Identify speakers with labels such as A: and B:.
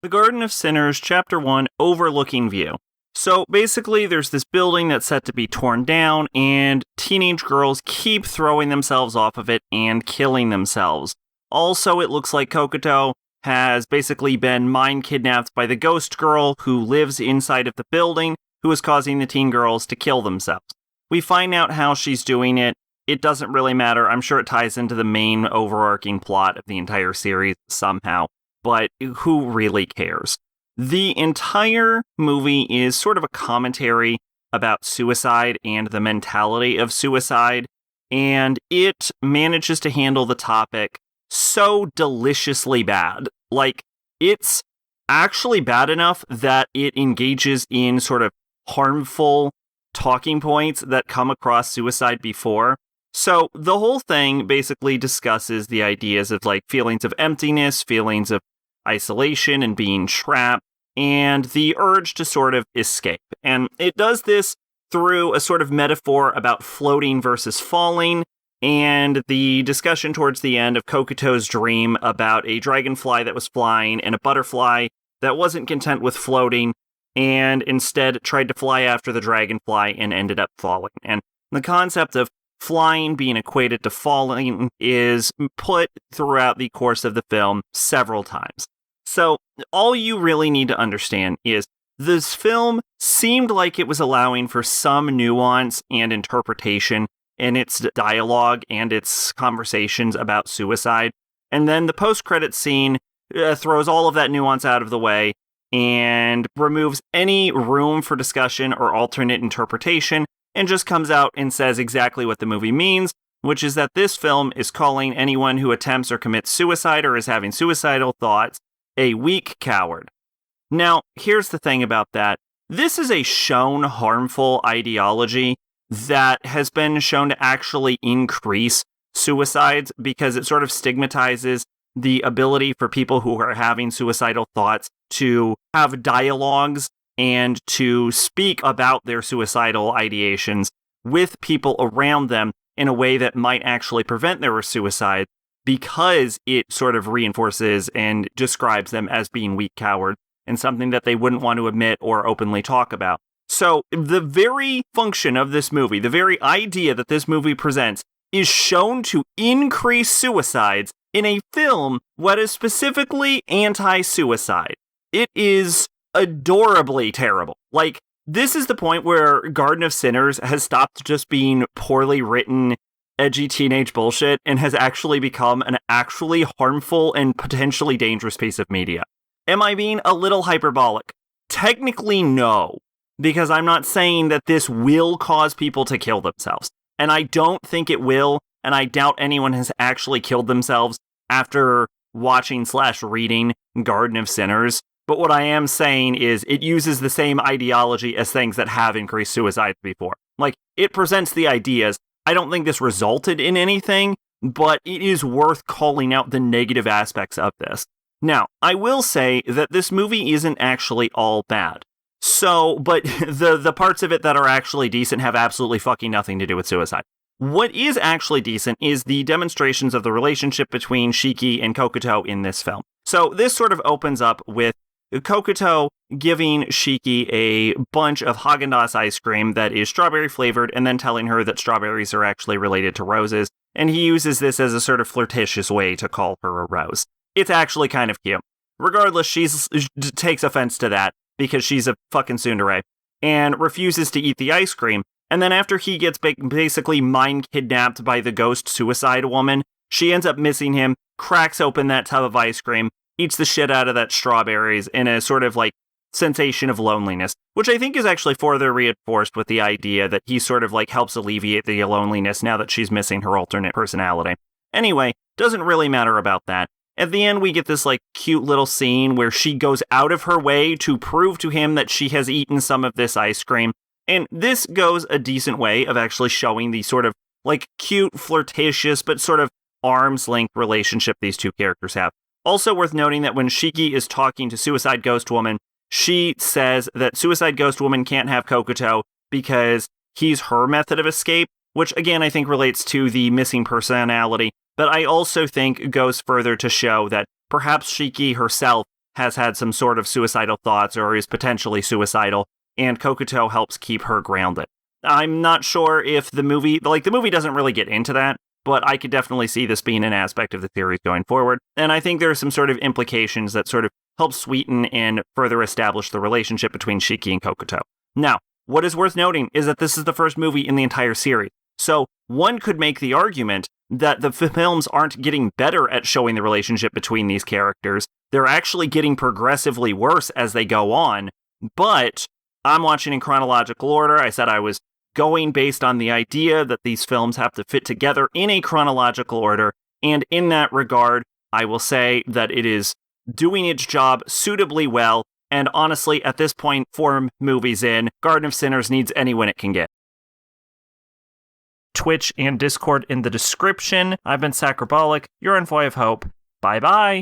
A: The Garden of Sinners, Chapter 1, Overlooking View. So basically, there's this building that's set to be torn down, and teenage girls keep throwing themselves off of it and killing themselves. Also, it looks like Kokoto has basically been mind kidnapped by the ghost girl who lives inside of the building, who is causing the teen girls to kill themselves. We find out how she's doing it. It doesn't really matter. I'm sure it ties into the main overarching plot of the entire series somehow, but who really cares? The entire movie is sort of a commentary about suicide and the mentality of suicide, and it manages to handle the topic so deliciously bad. Like, it's actually bad enough that it engages in sort of harmful talking points that come across suicide before. So the whole thing basically discusses the ideas of like feelings of emptiness, feelings of isolation and being trapped, and the urge to sort of escape. And it does this through a sort of metaphor about floating versus falling, and the discussion towards the end of Kokoto's dream about a dragonfly that was flying and a butterfly that wasn't content with floating and instead tried to fly after the dragonfly and ended up falling. And the concept of flying being equated to falling is put throughout the course of the film several times. So all you really need to understand is this film seemed like it was allowing for some nuance and interpretation in its dialogue and its conversations about suicide. And then the post-credits scene throws all of that nuance out of the way and removes any room for discussion or alternate interpretation and just comes out and says exactly what the movie means, which is that this film is calling anyone who attempts or commits suicide or is having suicidal thoughts a weak coward. Now, here's the thing about that. This is a shown harmful ideology that has been shown to actually increase suicides because it sort of stigmatizes the ability for people who are having suicidal thoughts to have dialogues and to speak about their suicidal ideations with people around them in a way that might actually prevent their suicide, because it sort of reinforces and describes them as being weak cowards and something that they wouldn't want to admit or openly talk about. So the very function of this movie, the very idea that this movie presents, is shown to increase suicides in a film what is specifically anti-suicide. It is adorably terrible. Like, this is the point where Garden of Sinners has stopped just being poorly written, edgy teenage bullshit and has actually become an actually harmful and potentially dangerous piece of media. Am I being a little hyperbolic? Technically, no, because I'm not saying that this will cause people to kill themselves. And I don't think it will, and I doubt anyone has actually killed themselves after watching/reading Garden of Sinners. But what I am saying is it uses the same ideology as things that have increased suicides before. Like, it presents the ideas. I don't think this resulted in anything, but it is worth calling out the negative aspects of this. Now, I will say that this movie isn't actually all bad. So, but the parts of it that are actually decent have absolutely fucking nothing to do with suicide. What is actually decent is the demonstrations of the relationship between Shiki and Kokoto in this film. So this sort of opens up with Kokoto giving Shiki a bunch of Haagen-Dazs ice cream that is strawberry flavored and then telling her that strawberries are actually related to roses. And he uses this as a sort of flirtatious way to call her a rose. It's actually kind of cute. Regardless, she takes offense to that because she's a fucking tsundere and refuses to eat the ice cream. And then after he gets basically mind kidnapped by the ghost suicide woman, she ends up missing him, cracks open that tub of ice cream, eats the shit out of that strawberries in a sort of like sensation of loneliness, which I think is actually further reinforced with the idea that he sort of like helps alleviate the loneliness now that she's missing her alternate personality. Anyway, doesn't really matter about that. At the end, we get this like cute little scene where she goes out of her way to prove to him that she has eaten some of this ice cream. And this goes a decent way of actually showing the sort of like cute, flirtatious, but sort of arm's length relationship these two characters have. Also worth noting that when Shiki is talking to Suicide Ghost Woman, she says that Suicide Ghost Woman can't have Kokoto because he's her method of escape, which again I think relates to the missing personality, but I also think goes further to show that perhaps Shiki herself has had some sort of suicidal thoughts or is potentially suicidal, and Kokuto helps keep her grounded. I'm not sure if the movie doesn't really get into that, but I could definitely see this being an aspect of the series going forward. And I think there are some sort of implications that sort of help sweeten and further establish the relationship between Shiki and Kokuto. Now, what is worth noting is that this is the first movie in the entire series. So one could make the argument that the films aren't getting better at showing the relationship between these characters. They're actually getting progressively worse as they go on. But I'm watching in chronological order. I said I was going based on the idea that these films have to fit together in a chronological order. And in that regard, I will say that it is doing its job suitably well. And honestly, at this point, 4 movies in, Garden of Sinners needs any win it can get. Twitch and Discord in the description. I've been Sacrobolic, your Envoy of Hope. Bye-bye.